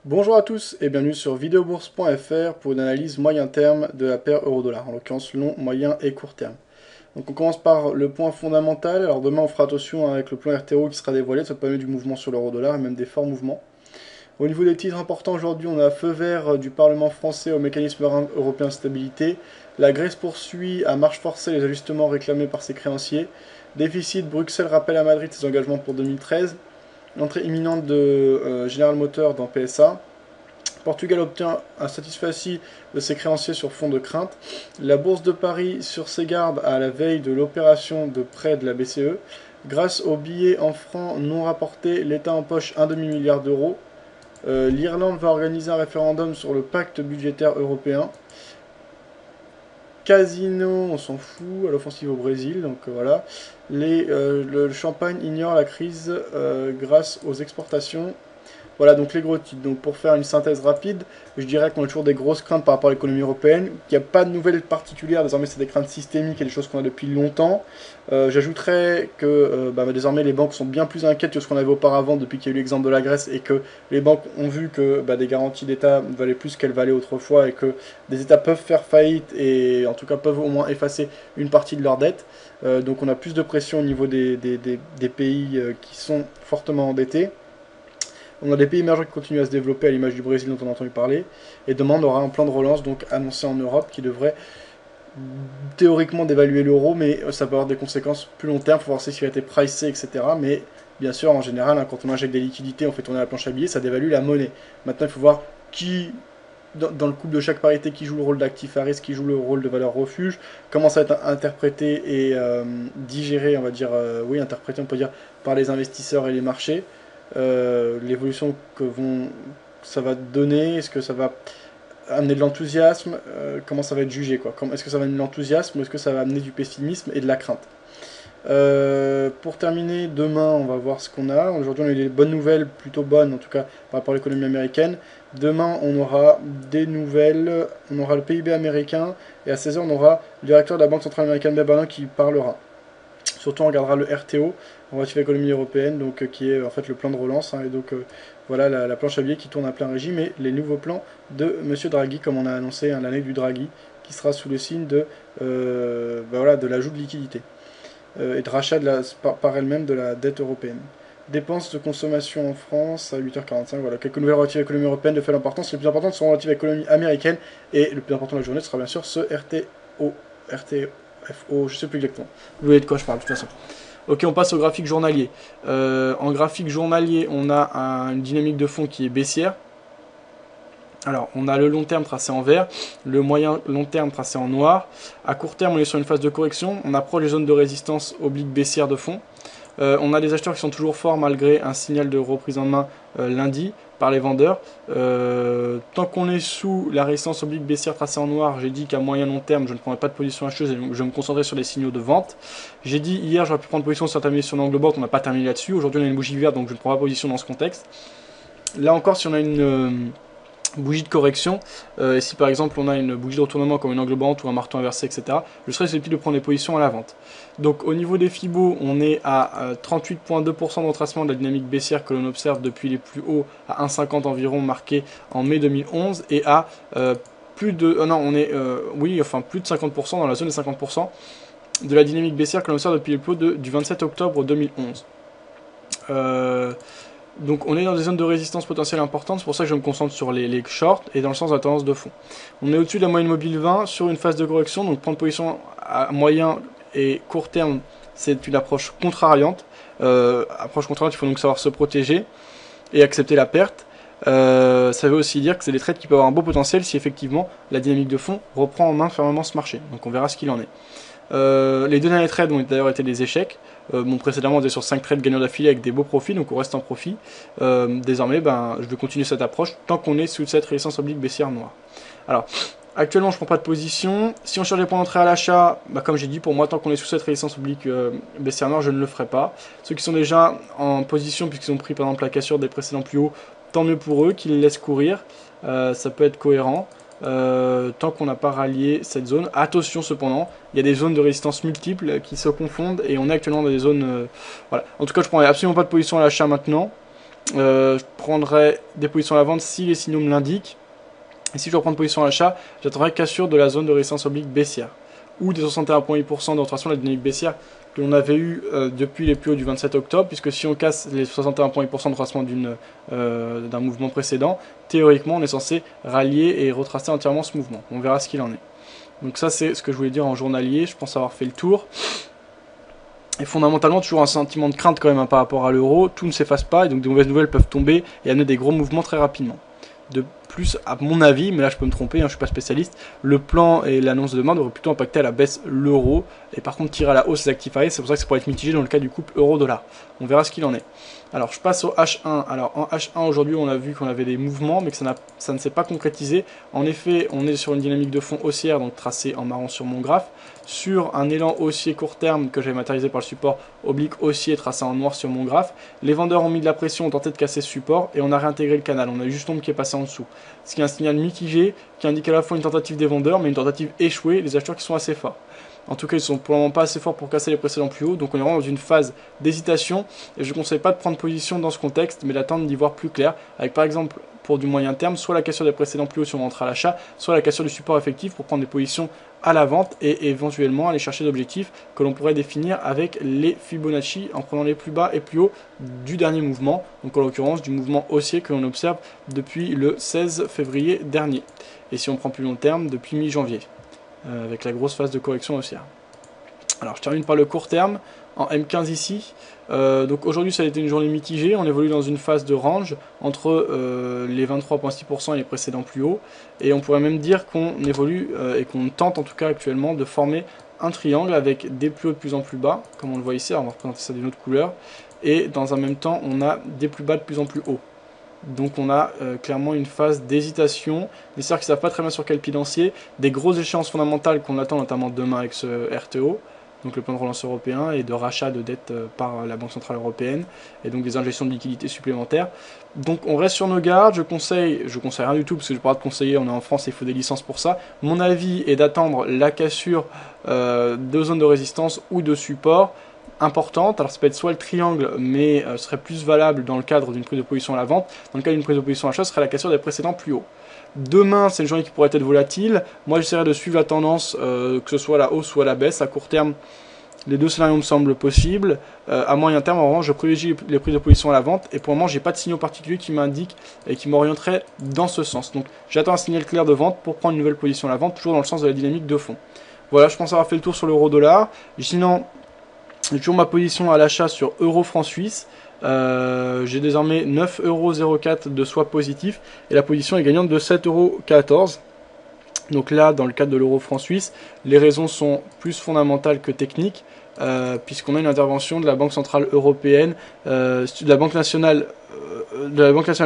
Bonjour à tous et bienvenue sur videobourse.fr pour une analyse moyen terme de la paire euro-dollar, en l'occurrence long, moyen et court terme. Donc on commence par le point fondamental. Alors demain on fera attention avec le plan RTO qui sera dévoilé, ça permet du mouvement sur l'euro-dollar et même des forts mouvements. Au niveau des titres importants aujourd'hui, on a feu vert du Parlement français au mécanisme européen de stabilité. La Grèce poursuit à marche forcée les ajustements réclamés par ses créanciers. Déficit, Bruxelles rappelle à Madrid ses engagements pour 2013. L'entrée imminente de General Motors dans PSA. Portugal obtient un satisfecit de ses créanciers sur fond de crainte. La bourse de Paris sur ses gardes à la veille de l'opération de prêt de la BCE. Grâce aux billets en francs non rapportés, l'État empoche un demi-milliard d'euros. L'Irlande va organiser un référendum sur le pacte budgétaire européen. Casino, on s'en fout, à l'offensive au Brésil, donc voilà. Le champagne ignore la crise grâce aux exportations. Voilà donc les gros titres. Donc pour faire une synthèse rapide, je dirais qu'on a toujours des grosses craintes par rapport à l'économie européenne, qu'il n'y a pas de nouvelles particulières, désormais c'est des craintes systémiques et des choses qu'on a depuis longtemps. J'ajouterais que désormais les banques sont bien plus inquiètes que ce qu'on avait auparavant depuis qu'il y a eu l'exemple de la Grèce et que les banques ont vu que des garanties d'État valaient plus qu'elles valaient autrefois et que des États peuvent faire faillite et en tout cas peuvent au moins effacer une partie de leur dette. Donc on a plus de pression au niveau des pays qui sont fortement endettés. On a des pays émergents qui continuent à se développer à l'image du Brésil dont on a entendu parler. Et demain, on aura un plan de relance donc annoncé en Europe qui devrait théoriquement dévaluer l'euro, mais ça peut avoir des conséquences plus long terme. Il faut voir s'il a été pricé, etc. Mais bien sûr, en général, hein, quand on injecte des liquidités, on fait tourner la planche à billets, ça dévalue la monnaie. Maintenant, il faut voir qui, dans le couple de chaque parité, qui joue le rôle d'actif à risque, qui joue le rôle de valeur refuge, comment ça va être interprété et digéré, on va dire, oui, interprété, on peut dire, par les investisseurs et les marchés. L'évolution ça va donner, est-ce que ça va amener de l'enthousiasme, comment ça va être jugé quoi. Est-ce que ça va amener de l'enthousiasme ou est-ce que ça va amener du pessimisme et de la crainte. Pour terminer, demain on va voir ce qu'on a. Aujourd'hui on a eu des bonnes nouvelles, plutôt bonnes en tout cas par rapport à l'économie américaine. Demain on aura des nouvelles, on aura le PIB américain et à 16h on aura le directeur de la Banque Centrale Américaine Berlin qui parlera. Surtout on regardera le RTO, relatif à l'économie européenne, donc qui est en fait le plan de relance, hein, et donc voilà la planche à billets qui tourne à plein régime, et les nouveaux plans de Monsieur Draghi, comme on a annoncé, hein, l'année du Draghi, qui sera sous le signe de, de l'ajout de liquidité, et de rachat par elle-même de la dette européenne. Dépenses de consommation en France à 8h45, voilà, quelques nouvelles relatives à l'économie européenne de faible importance, les plus importantes sont relatives à l'économie américaine, et le plus important de la journée sera bien sûr ce RTO, je sais plus exactement. Vous voyez de quoi je parle de toute façon. Ok, on passe au graphique journalier. En graphique journalier, on a une dynamique de fond qui est baissière. Alors, on a le long terme tracé en vert, le moyen long terme tracé en noir. À court terme, on est sur une phase de correction. On approche des zones de résistance oblique baissière de fond. On a des acheteurs qui sont toujours forts malgré un signal de reprise en main lundi par les vendeurs. Tant qu'on est sous la résistance oblique baissière tracée en noir, j'ai dit qu'à moyen long terme, je ne prendrai pas de position acheteuse et je vais me concentrer sur les signaux de vente. J'ai dit hier, j'aurais pu prendre position sur terminer sur l'angle bord, on n'a pas terminé là-dessus. Aujourd'hui, on a une bougie verte, donc je ne prends pas position dans ce contexte. Là encore, si on a une bougie de correction, et si par exemple on a une bougie de retournement comme une angle bord ou un marteau inversé, etc., je serais susceptible de prendre des positions à la vente. Donc au niveau des Fibo, on est à 38,2% de retracement de la dynamique baissière que l'on observe depuis les plus hauts à 1,50 environ marqué en mai 2011 et à plus de 50% dans la zone des 50% de la dynamique baissière que l'on observe depuis les plus hauts du 27 octobre 2011. Donc on est dans des zones de résistance potentielle importantes, c'est pour ça que je me concentre sur les shorts et dans le sens de la tendance de fond. On est au-dessus de la moyenne mobile 20 sur une phase de correction, donc prendre position à moyen et court terme, c'est une approche contrariante. Approche contrariante, il faut donc savoir se protéger et accepter la perte. Ça veut aussi dire que c'est des trades qui peuvent avoir un beau potentiel si effectivement la dynamique de fond reprend en main fermement ce marché. Donc on verra ce qu'il en est. Les deux derniers trades ont d'ailleurs été des échecs. Précédemment on était sur 5 trades gagnants d'affilée avec des beaux profits, donc on reste en profit. Désormais je vais continuer cette approche tant qu'on est sous cette résistance oblique baissière noire. Alors actuellement je prends pas de position. Si on cherche des points d'entrée à l'achat, comme j'ai dit, pour moi tant qu'on est sous cette résistance oblique baissière noire, je ne le ferai pas. Ceux qui sont déjà en position puisqu'ils ont pris par exemple la cassure des précédents plus hauts, tant mieux pour eux, qu'ils laissent courir, ça peut être cohérent. Tant qu'on n'a pas rallié cette zone. Attention cependant, il y a des zones de résistance multiples qui se confondent et on est actuellement dans des zones... voilà. En tout cas, je ne prendrai absolument pas de position à l'achat maintenant. Je prendrai des positions à la vente si les signaux me l'indiquent. Et si je dois prendre position à l'achat, j'attendrai cassure de la zone de résistance oblique baissière. Ou des 61,8% de rotation de la dynamique baissière que l'on avait eu depuis les plus hauts du 27 octobre, puisque si on casse les 61,8% de retracement d'un mouvement précédent, théoriquement on est censé rallier et retracer entièrement ce mouvement. On verra ce qu'il en est. Donc ça c'est ce que je voulais dire en journalier, je pense avoir fait le tour. Et fondamentalement, toujours un sentiment de crainte quand même par rapport à l'euro, tout ne s'efface pas, et donc des mauvaises nouvelles peuvent tomber et amener des gros mouvements très rapidement. De plus, à mon avis, mais là je peux me tromper, hein, je ne suis pas spécialiste, le plan et l'annonce de demain devraient plutôt impacter à la baisse l'euro, et par contre tirer à la hausse les actifs à risque, c'est pour ça que ça pourrait être mitigé dans le cas du couple euro-dollar. On verra ce qu'il en est. Alors je passe au H1. Alors en H1 aujourd'hui on a vu qu'on avait des mouvements mais que ça ne s'est pas concrétisé. En effet on est sur une dynamique de fond haussière, donc tracée en marron sur mon graphe, sur un élan haussier court terme que j'avais matérialisé par le support oblique haussier tracé en noir sur mon graphe. Les vendeurs ont mis de la pression, ont tenté de casser ce support et on a réintégré le canal. On a eu juste l'ombre qui est passé en dessous. Ce qui est un signal mitigé qui indique à la fois une tentative des vendeurs mais une tentative échouée des acheteurs qui sont assez forts. En tout cas, ils sont pour le moment pas assez forts pour casser les précédents plus hauts, donc on est vraiment dans une phase d'hésitation, et je ne conseille pas de prendre position dans ce contexte, mais d'attendre d'y voir plus clair, avec par exemple, pour du moyen terme, soit la cassure des précédents plus hauts si on rentre à l'achat, soit la cassure du support effectif pour prendre des positions à la vente, et éventuellement aller chercher d'objectifs que l'on pourrait définir avec les Fibonacci, en prenant les plus bas et plus hauts du dernier mouvement, donc en l'occurrence du mouvement haussier que l'on observe depuis le 16 février dernier, et si on prend plus long terme, depuis mi-janvier. Avec la grosse phase de correction haussière. Alors je termine par le court terme, en M15 ici. Donc aujourd'hui ça a été une journée mitigée, on évolue dans une phase de range entre les 23,6% et les précédents plus hauts. Et on pourrait même dire qu'on évolue et qu'on tente en tout cas actuellement de former un triangle avec des plus hauts de plus en plus bas, comme on le voit ici, alors on va représenter ça d'une autre couleur. Et dans un même temps on a des plus bas de plus en plus hauts. Donc on a clairement une phase d'hésitation, des cercles qui ne savent pas très bien sur quel pied danser, des grosses échéances fondamentales qu'on attend notamment demain avec ce RTO, donc le plan de relance européen, et de rachat de dettes par la Banque Centrale Européenne, et donc des injections de liquidités supplémentaires. Donc on reste sur nos gardes, je conseille rien du tout parce que je ne peux pas te conseiller, on est en France et il faut des licences pour ça. Mon avis est d'attendre la cassure de zones de résistance ou de support importante. Alors ça peut être soit le triangle, mais serait plus valable dans le cadre d'une prise de position à la vente. Dans le cas d'une prise de position à l'achat, ce serait la cassure des précédents plus hauts. Demain, c'est une journée qui pourrait être volatile. Moi, j'essaierai de suivre la tendance, que ce soit à la hausse ou à la baisse. À court terme, les deux scénarios me semblent possibles. À moyen terme, en revanche, je privilégie les prises de position à la vente. Et pour le moment, j'ai pas de signaux particuliers qui m'indiquent et qui m'orienteraient dans ce sens. Donc, j'attends un signal clair de vente pour prendre une nouvelle position à la vente, toujours dans le sens de la dynamique de fond. Voilà, je pense avoir fait le tour sur l'euro-dollar. Sinon, j'ai toujours ma position à l'achat sur euro-franc suisse. J'ai désormais 9,04€ de swap positif et la position est gagnante de 7,14€. Donc là, dans le cadre de l'euro-franc suisse, les raisons sont plus fondamentales que techniques, puisqu'on a une intervention de la Banque Centrale Européenne, de la Banque Nationale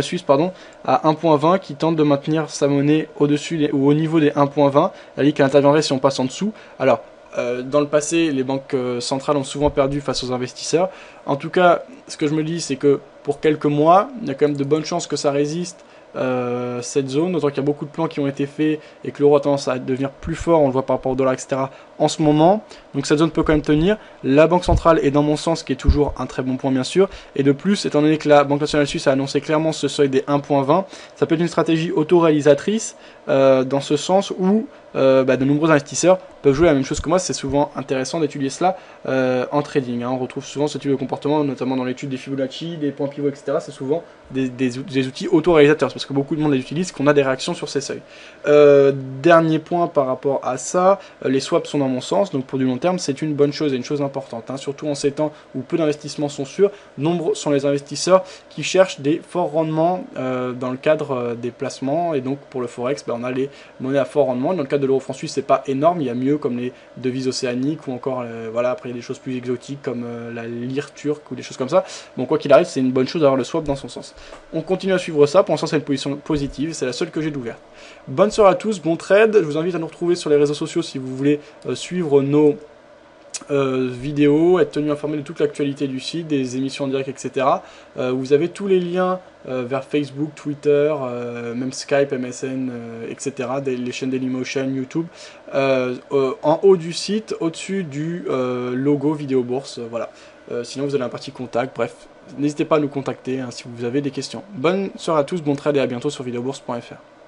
suisse, pardon, à 1,20 qui tente de maintenir sa monnaie au-dessus ou au niveau des 1,20. La Ligue interviendrait si on passe en dessous. Alors, dans le passé, les banques centrales ont souvent perdu face aux investisseurs. En tout cas, ce que je me dis, c'est que pour quelques mois, il y a quand même de bonnes chances que ça résiste, cette zone, d'autant qu'il y a beaucoup de plans qui ont été faits et que l'euro a tendance à devenir plus fort, on le voit par rapport au dollar, etc. en ce moment. Donc cette zone peut quand même tenir. La Banque Centrale est dans mon sens, qui est toujours un très bon point bien sûr. Et de plus, étant donné que la Banque Nationale Suisse a annoncé clairement ce seuil des 1,20, ça peut être une stratégie auto-réalisatrice dans ce sens où de nombreux investisseurs peuvent jouer la même chose que moi. C'est souvent intéressant d'étudier cela en trading. On retrouve souvent ce type de comportement, notamment dans l'étude des Fibonacci, des points pivots, etc. C'est souvent des outils auto-réalisateurs, parce que beaucoup de monde les utilise, qu'on a des réactions sur ces seuils. Dernier point par rapport à ça, les swaps sont dans mon sens, donc pour du long terme, c'est une bonne chose et une chose importante. Surtout en ces temps où peu d'investissements sont sûrs, nombreux sont les investisseurs qui cherchent des forts rendements dans le cadre des placements, et donc pour le Forex, on a les monnaies à fort rendement. Dans le cadre de l'euro franc suisse, c'est pas énorme, il y a mieux comme les devises océaniques ou encore, voilà, après il y a des choses plus exotiques comme la lire turque ou des choses comme ça. Bon, quoi qu'il arrive, c'est une bonne chose d'avoir le swap dans son sens. On continue à suivre ça, pour l'instant c'est une position positive, c'est la seule que j'ai d'ouverte. Bonne soirée à tous, bon trade, je vous invite à nous retrouver sur les réseaux sociaux si vous voulez suivre nos vidéos, être tenu informé de toute l'actualité du site, des émissions en direct, etc. Vous avez tous les liens vers Facebook, Twitter, même Skype, MSN, etc. Les chaînes Dailymotion, YouTube, en haut du site, au-dessus du logo Vidéo Bourse, voilà. Sinon vous avez un parti contact, bref, n'hésitez pas à nous contacter hein, si vous avez des questions. Bonne soirée à tous, bon trade et à bientôt sur videobourse.fr.